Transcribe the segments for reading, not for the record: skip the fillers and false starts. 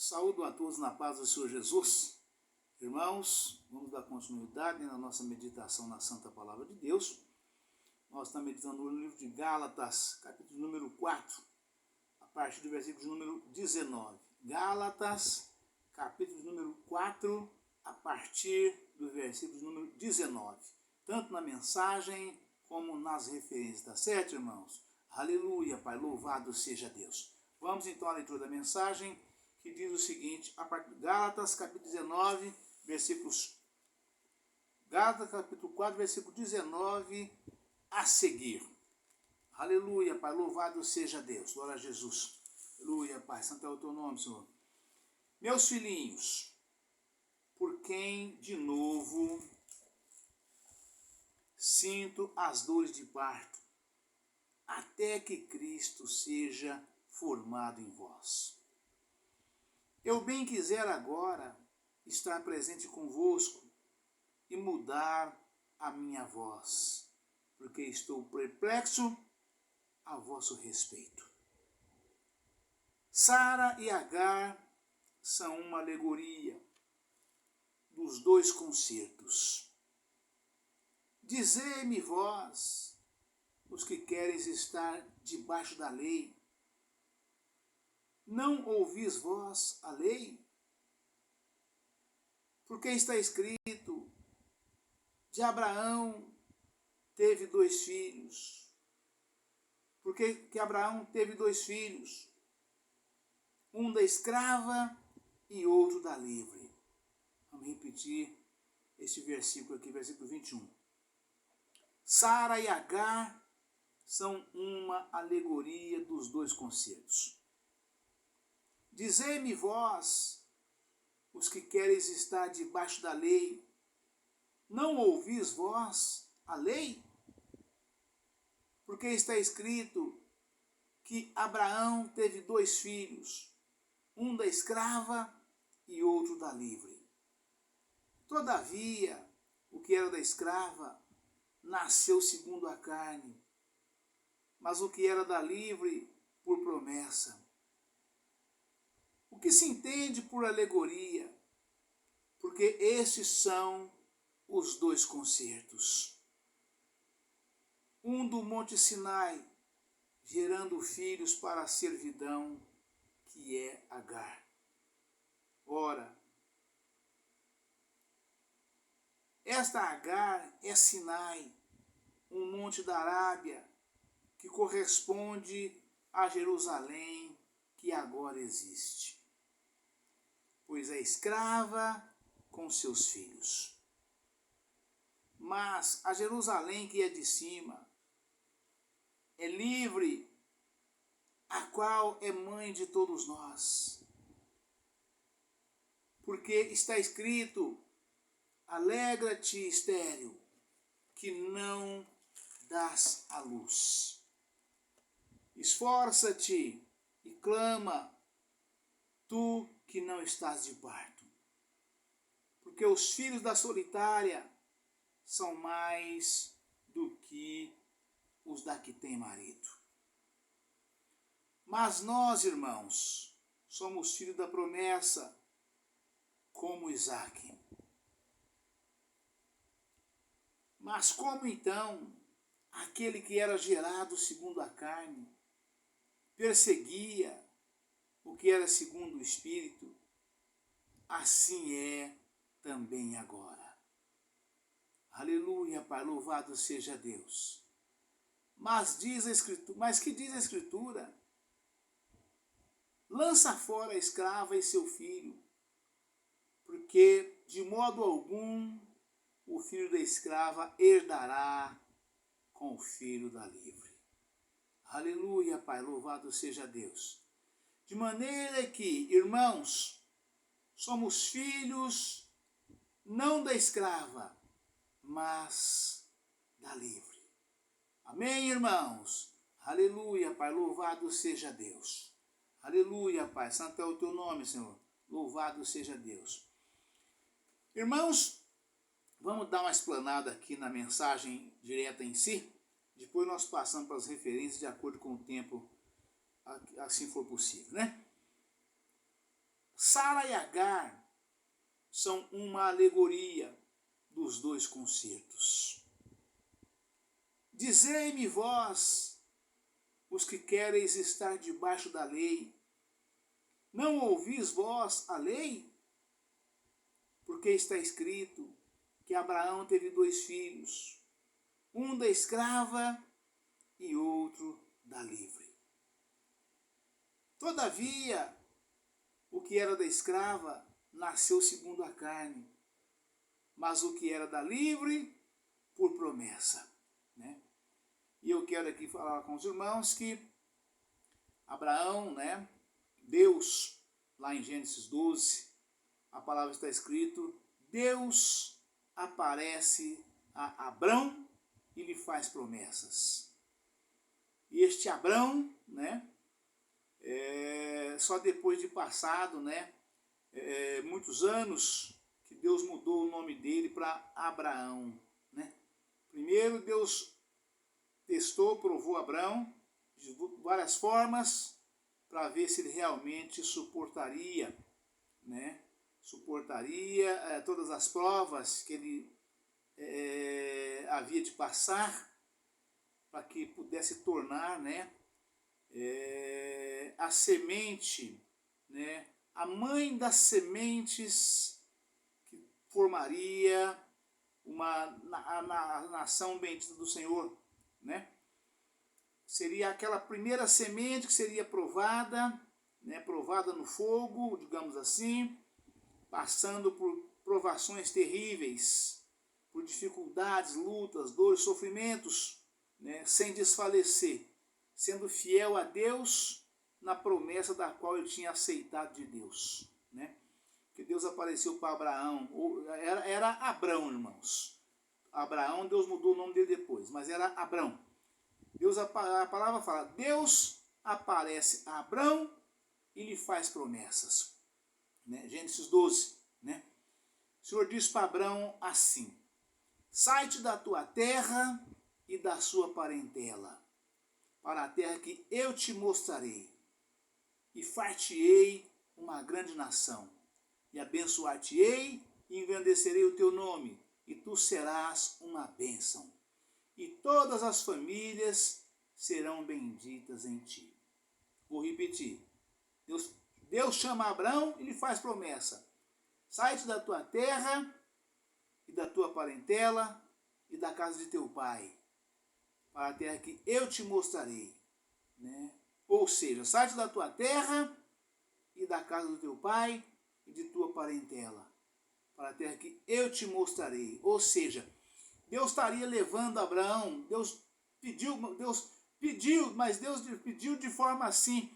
Saúdo a todos na paz do Senhor Jesus. Irmãos, vamos dar continuidade na nossa meditação na Santa Palavra de Deus. Nós estamos meditando no livro de Gálatas, capítulo número 4, a partir do versículo número 19. Gálatas, capítulo número 4, a partir do versículo número 19. Tanto na mensagem como nas referências, tá certo, irmãos? Aleluia, Pai, louvado seja Deus. Vamos então à leitura da mensagem, que diz o seguinte, a partir de Gálatas, capítulo 19, versículos... Gálatas, capítulo 4, versículo 19 a seguir. Aleluia, Pai, louvado seja Deus. Glória a Jesus. Aleluia, Pai, santo é o teu nome, Senhor. Meus filhinhos, por quem de novo sinto as dores de parto, até que Cristo seja formado em vós. Eu bem quiser agora estar presente convosco e mudar a minha voz, porque estou perplexo a vosso respeito. Sara e Agar são uma alegoria dos dois concertos. Dizei-me vós, os que quereis estar debaixo da lei, não ouvis vós a lei? Porque está escrito, de Abraão teve 2 filhos. Porque que Abraão teve 2 filhos, um da escrava e outro da livre. Vamos repetir este versículo aqui, versículo 21. Sara e Agar são uma alegoria dos dois concertos. Dizei-me vós, os que quereis estar debaixo da lei, não ouvis vós a lei? Porque está escrito que Abraão teve 2 filhos, um da escrava e outro da livre. Todavia, o que era da escrava nasceu segundo a carne, mas o que era da livre por promessa. O que se entende por alegoria? Porque estes são os dois concertos. Um do Monte Sinai, gerando filhos para a servidão, que é Agar. Ora, esta Agar é Sinai, um monte da Arábia, que corresponde a Jerusalém, que agora existe. Pois é escrava com seus filhos. Mas a Jerusalém que é de cima é livre, a qual é mãe de todos nós. Porque está escrito, alegra-te, estéril, que não dás à luz. Esforça-te e clama, tu que não estás de parto. Porque os filhos da solitária são mais do que os da que tem marido. Mas nós, irmãos, somos filhos da promessa, como Isaque. Mas como então aquele que era gerado segundo a carne perseguia o que era segundo o Espírito, assim é também agora. Aleluia, Pai, louvado seja Deus. Mas que diz a Escritura? Lança fora a escrava e seu filho, porque de modo algum o filho da escrava herdará com o filho da livre. Aleluia, Pai, louvado seja Deus. De maneira que, irmãos, somos filhos não da escrava, mas da livre. Amém, irmãos? Aleluia, Pai, louvado seja Deus. Aleluia, Pai, santo é o teu nome, Senhor. Louvado seja Deus. Irmãos, vamos dar uma explanada aqui na mensagem direta em si. Depois nós passamos para as referências de acordo com o tempo, assim for possível, né? Sara e Agar são uma alegoria dos dois concertos. Dizei-me vós, os que quereis estar debaixo da lei, não ouvis vós a lei? Porque está escrito que Abraão teve 2 filhos, um da escrava e outro da livre. Todavia, o que era da escrava nasceu segundo a carne, mas o que era da livre, por promessa. Né? E eu quero aqui falar com os irmãos que Abraão, né, Deus, lá em Gênesis 12, a palavra está escrito, Deus aparece a Abrão e lhe faz promessas. E este Abrão, né, só depois de passado, né, muitos anos, que Deus mudou o nome dele para Abraão. Né? Primeiro Deus testou, provou Abrão de várias formas para ver se ele realmente suportaria, né? Suportaria todas as provas que ele havia de passar para que pudesse tornar, né, a semente, né, a mãe das sementes que formaria a nação bendita do Senhor, né? Seria aquela primeira semente que seria provada, né, provada no fogo, digamos assim, passando por provações terríveis, por dificuldades, lutas, dores, sofrimentos, né, sem desfalecer, sendo fiel a Deus na promessa da qual ele tinha aceitado de Deus. Né? Que Deus apareceu para Abraão, era Abrão, irmãos. Abraão, Deus mudou o nome dele depois, mas era Abrão. Deus, a palavra fala, Deus aparece a Abrão e lhe faz promessas. Né? Gênesis 12, né? O Senhor diz para Abrão assim, sai-te da tua terra e da sua parentela, para a terra que eu te mostrarei, e far-te-ei uma grande nação, e abençoar-te-ei e engrandecerei o teu nome, e tu serás uma bênção, e todas as famílias serão benditas em ti. Vou repetir. Deus chama Abrão e lhe faz promessa. Sai-te da tua terra e da tua parentela e da casa de teu pai, para a terra que eu te mostrarei. Né? Ou seja, sai-te da tua terra e da casa do teu pai e de tua parentela, para a terra que eu te mostrarei. Ou seja, Deus estaria levando Abraão, Deus pediu, mas Deus pediu de forma assim,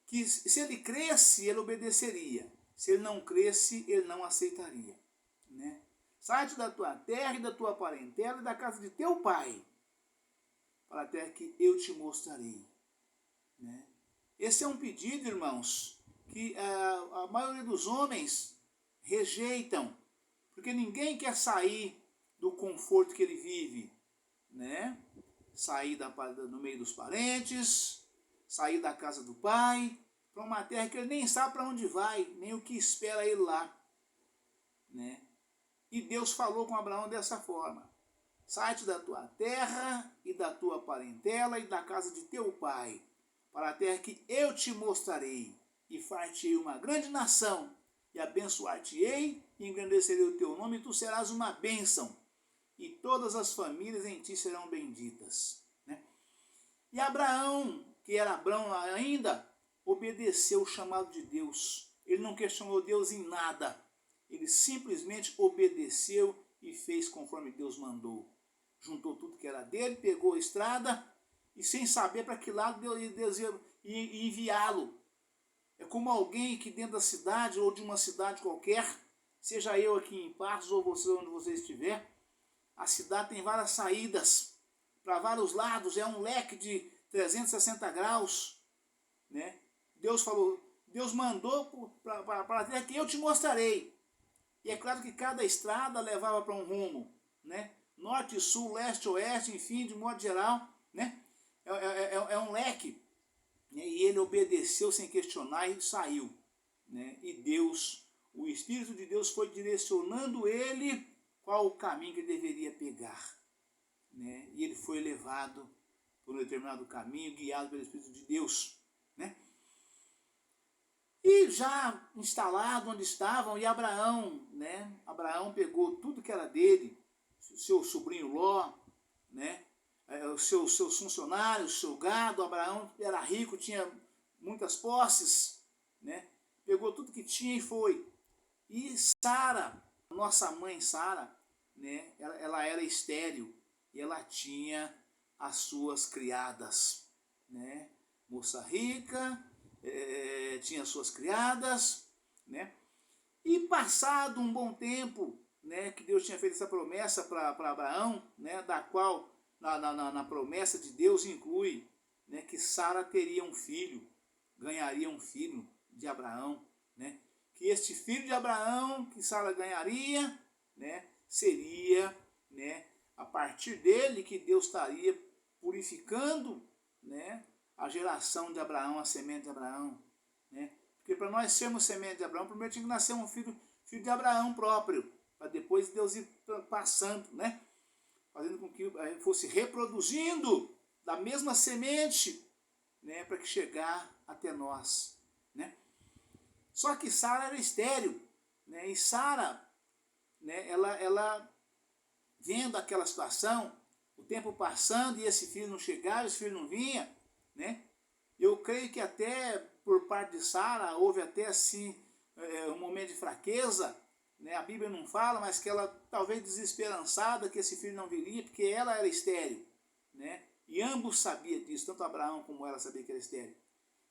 que se ele cresce, ele obedeceria. Se ele não cresce, ele não aceitaria. Né? Sai-te da tua terra e da tua parentela e da casa de teu pai, para a terra que eu te mostrarei. Né? Esse é um pedido, irmãos, que a maioria dos homens rejeitam, porque ninguém quer sair do conforto que ele vive, né? Sair no meio dos parentes, sair da casa do pai, para uma terra que ele nem sabe para onde vai, nem o que espera ele lá. Né? E Deus falou com Abraão dessa forma, sai-te da tua terra e da tua parentela e da casa de teu pai, para a terra que eu te mostrarei, e far-te-ei uma grande nação, e abençoar-te-ei, e engrandecerei o teu nome, e tu serás uma bênção, e todas as famílias em ti serão benditas. Né? E Abraão, que era Abrão ainda, obedeceu o chamado de Deus. Ele não questionou Deus em nada. Ele simplesmente obedeceu e fez conforme Deus mandou. Juntou tudo que era dele, pegou a estrada e sem saber para que lado Deus ia enviá-lo. É como alguém que dentro da cidade ou de uma cidade qualquer, seja eu aqui em Passos ou você onde você estiver, a cidade tem várias saídas para vários lados, é um leque de 360 graus. Né? Deus falou, Deus mandou para a terra que eu te mostrarei. E é claro que cada estrada levava para um rumo. Né? Norte, sul, leste, oeste, enfim, de modo geral. Né? É um leque. Né? E ele obedeceu sem questionar e saiu. né? E Deus, o Espírito de Deus foi direcionando ele qual o caminho que ele deveria pegar, né? E ele foi levado por um determinado caminho, guiado pelo Espírito de Deus, né? E já instalado onde estavam, e Abraão, né? Abraão pegou tudo que era dele, seu sobrinho Ló, né? Os seus funcionários, seu gado. Abraão era rico, tinha muitas posses, né? Pegou tudo que tinha e foi. E Sara, nossa mãe Sara, né? Ela era estéril e ela tinha as suas criadas, né? Moça rica, tinha suas criadas, né? E passado um bom tempo, né, que Deus tinha feito essa promessa para Abraão, né, da qual na promessa de Deus inclui, né, que Sara teria um filho, ganharia um filho de Abraão, né, que este filho de Abraão que Sara ganharia, né, seria, né, a partir dele que Deus estaria purificando, né, a geração de Abraão, a semente de Abraão, né? Porque para nós sermos semente de Abraão, primeiro tinha que nascer um filho de Abraão próprio, para depois Deus ir passando, né? Fazendo com que fosse reproduzindo da mesma semente, né? Para que chegar até nós, né? Só que Sara era estéril, né? E Sara, né? Ela vendo aquela situação, o tempo passando e esse filho não chegava, esse filho não vinha, né? Eu creio que até por parte de Sara houve até assim um momento de fraqueza, né? A Bíblia não fala, mas que ela talvez desesperançada que esse filho não viria, porque ela era estéril, né? E ambos sabiam disso, tanto Abraão como ela sabia que era estéril.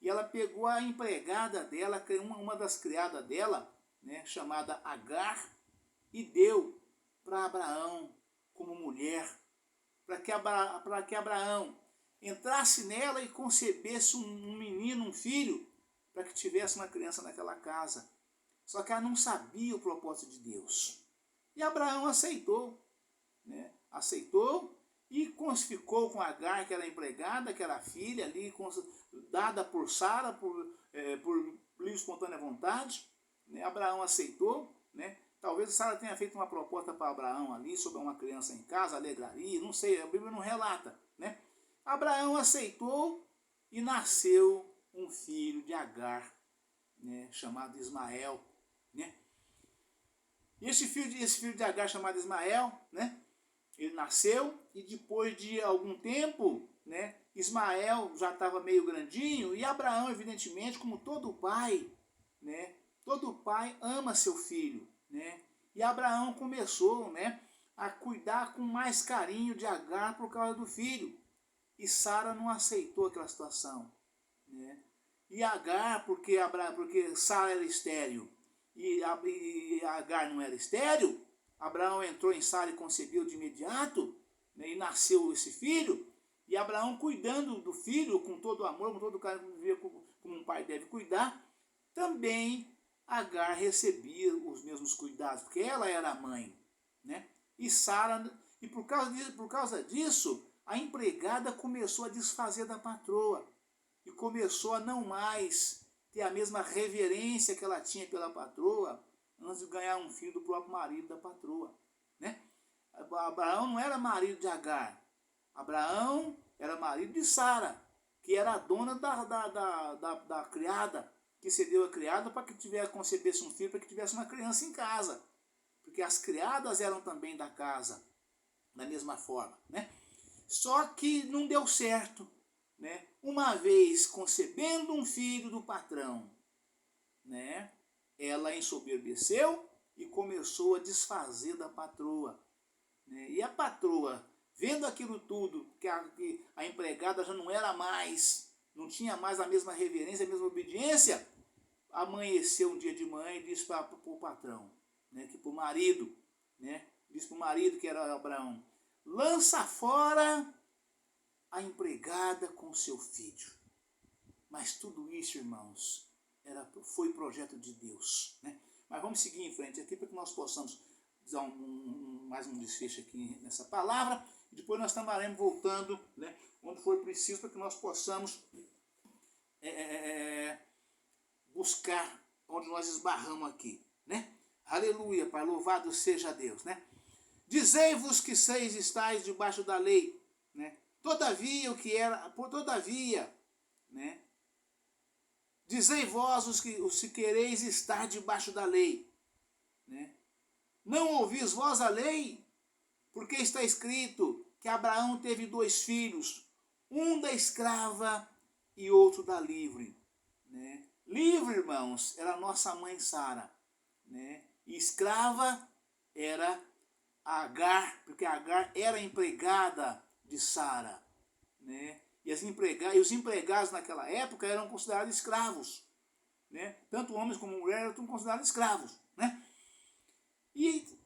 E ela pegou a empregada dela, uma das criadas dela, né, chamada Agar, e deu para Abraão como mulher, para que Abraão entrasse nela e concebesse um menino, um filho, para que tivesse uma criança naquela casa. Só que ela não sabia o propósito de Deus. E Abraão aceitou, né? Aceitou e ficou com Agar, que era empregada, que era filha ali, dada por Sara, por livre espontânea vontade, né? Abraão aceitou, né? Talvez Sara tenha feito uma proposta para Abraão ali sobre uma criança em casa, alegraria, não sei, a Bíblia não relata, né? Abraão aceitou e nasceu um filho de Agar, né, chamado Ismael, né? E esse filho de Agar chamado Ismael, né, ele nasceu e depois de algum tempo, né, Ismael já estava meio grandinho e Abraão, evidentemente, como todo pai, né, todo pai ama seu filho, né? E Abraão começou, né, a cuidar com mais carinho de Agar por causa do filho. E Sara não aceitou aquela situação, né? E Agar, porque Sara era estéril e Agar não era estéril, Abraão entrou em Sara e concebeu de imediato, né, e nasceu esse filho. E Abraão cuidando do filho com todo o amor, com todo o carinho, como um pai deve cuidar, também Agar recebia os mesmos cuidados, porque ela era a mãe, né? E Sara, e por causa disso, a empregada começou a desfazer da patroa e começou a não mais ter a mesma reverência que ela tinha pela patroa antes de ganhar um filho do próprio marido da patroa, né? Abraão não era marido de Agar, Abraão era marido de Sara, que era a dona da criada, que cedeu a criada para que concebesse um filho, para que tivesse uma criança em casa, porque as criadas eram também da casa, da mesma forma, né? Só que não deu certo, né? Uma vez concebendo um filho do patrão, né, ela ensoberbeceu e começou a desfazer da patroa, né? E a patroa, vendo aquilo tudo, que a empregada já não era mais, não tinha mais a mesma reverência, a mesma obediência, amanheceu um dia de manhã e disse para o patrão, né, que para o marido, né, disse para o marido, que era Abraão: lança fora a empregada com seu filho. Mas tudo isso, irmãos, foi projeto de Deus, né? Mas vamos seguir em frente aqui para que nós possamos dar mais um desfecho aqui nessa palavra. E depois nós estaremos voltando, né, onde for preciso, para que nós possamos buscar onde nós esbarramos aqui, né? Aleluia, Pai, louvado seja Deus, né? Dizei-vos que seis estáis debaixo da lei, né? Todavia, né? Dizei vós os que quereis estar debaixo da lei, né? Não ouvis vós a lei? Porque está escrito que Abraão teve 2 filhos, um da escrava e outro da livre, né? Livre, irmãos, era a nossa mãe Sara, né? E escrava era Agar, porque Agar era empregada de Sara, né? E os empregados naquela época eram considerados escravos, né? Tanto homens como mulheres eram considerados escravos, né? E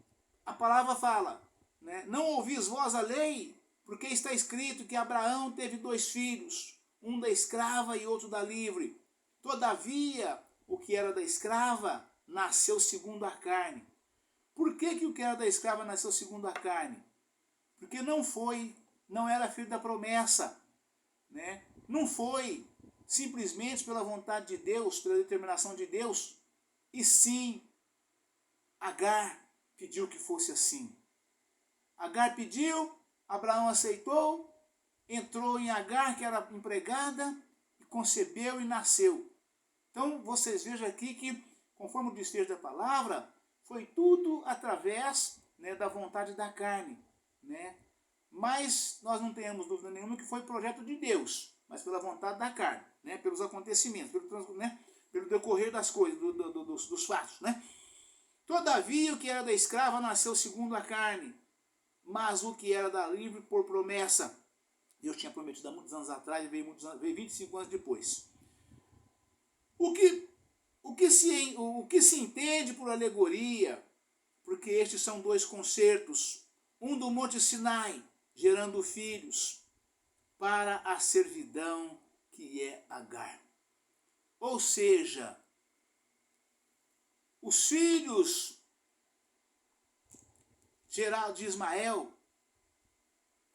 a palavra fala, né? Não ouvis vós a lei, porque está escrito que Abraão teve 2 filhos, um da escrava e outro da livre. Todavia, o que era da escrava nasceu segundo a carne. Por que o que era da escrava nasceu segundo a carne? Porque não era filho da promessa, né? Não foi simplesmente pela vontade de Deus, pela determinação de Deus, e sim, Agar pediu que fosse assim. Agar pediu, Abraão aceitou, entrou em Agar, que era empregada, e concebeu e nasceu. Então, vocês vejam aqui que, conforme o desfecho da palavra, foi tudo através, né, da vontade da carne, né? Mas nós não temos dúvida nenhuma que foi projeto de Deus, mas pela vontade da carne, né? Pelos acontecimentos, pelo decorrer das coisas, dos fatos, né? Todavia, o que era da escrava nasceu segundo a carne, mas o que era da livre por promessa. Deus tinha prometido há muitos anos atrás e veio 25 anos depois. O que se entende por alegoria, porque estes são 2 concertos, um do Monte Sinai, gerando filhos, para a servidão que é Agar. Ou seja, os filhos de Ismael,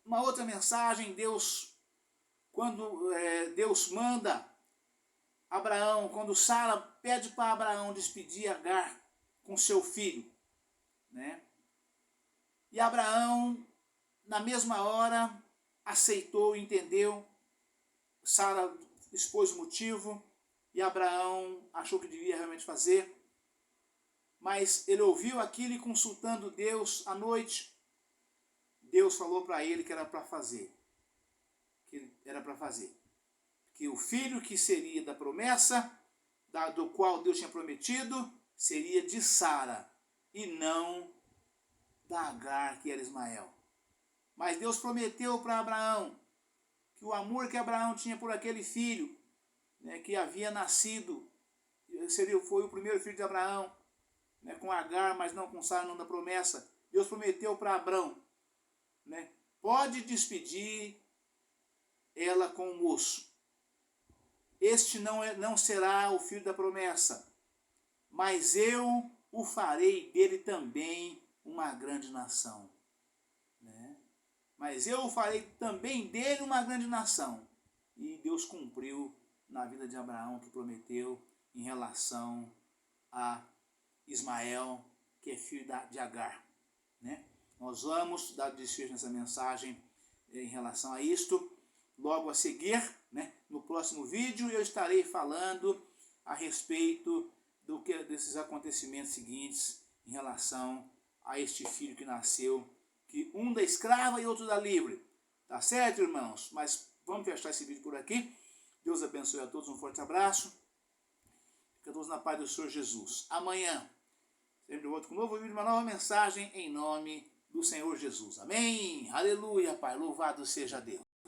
uma outra mensagem, quando Deus manda Abraão, quando Sara pede para Abraão despedir Agar com seu filho, né? E Abraão, na mesma hora, aceitou, entendeu. Sara expôs o motivo e Abraão achou que devia realmente fazer. Mas ele ouviu aquilo e, consultando Deus à noite, Deus falou para ele que era para fazer. Que o filho que seria da promessa, do qual Deus tinha prometido, seria de Sara e não da Agar, que era Ismael. Mas Deus prometeu para Abraão que o amor que Abraão tinha por aquele filho, né, que havia nascido, foi o primeiro filho de Abraão, né, com Agar, mas não com Sara, não da promessa. Deus prometeu para Abraão, né, pode despedir ela com o moço. Este não será o filho da promessa, mas eu o farei dele também uma grande nação. Né? Mas eu o farei também dele uma grande nação. E Deus cumpriu na vida de Abraão que prometeu em relação a Ismael, que é filho de Agar. Né? Nós vamos dar desfecho nessa mensagem em relação a isto. Logo a seguir, né, no próximo vídeo, eu estarei falando a respeito desses acontecimentos seguintes em relação a este filho que nasceu, que um da escrava e outro da livre. Tá certo, irmãos? Mas vamos fechar esse vídeo por aqui. Deus abençoe a todos, um forte abraço. Fica todos na paz do Senhor Jesus. Amanhã, sempre volto com um novo vídeo, uma nova mensagem em nome do Senhor Jesus. Amém? Aleluia, Pai. Louvado seja Deus.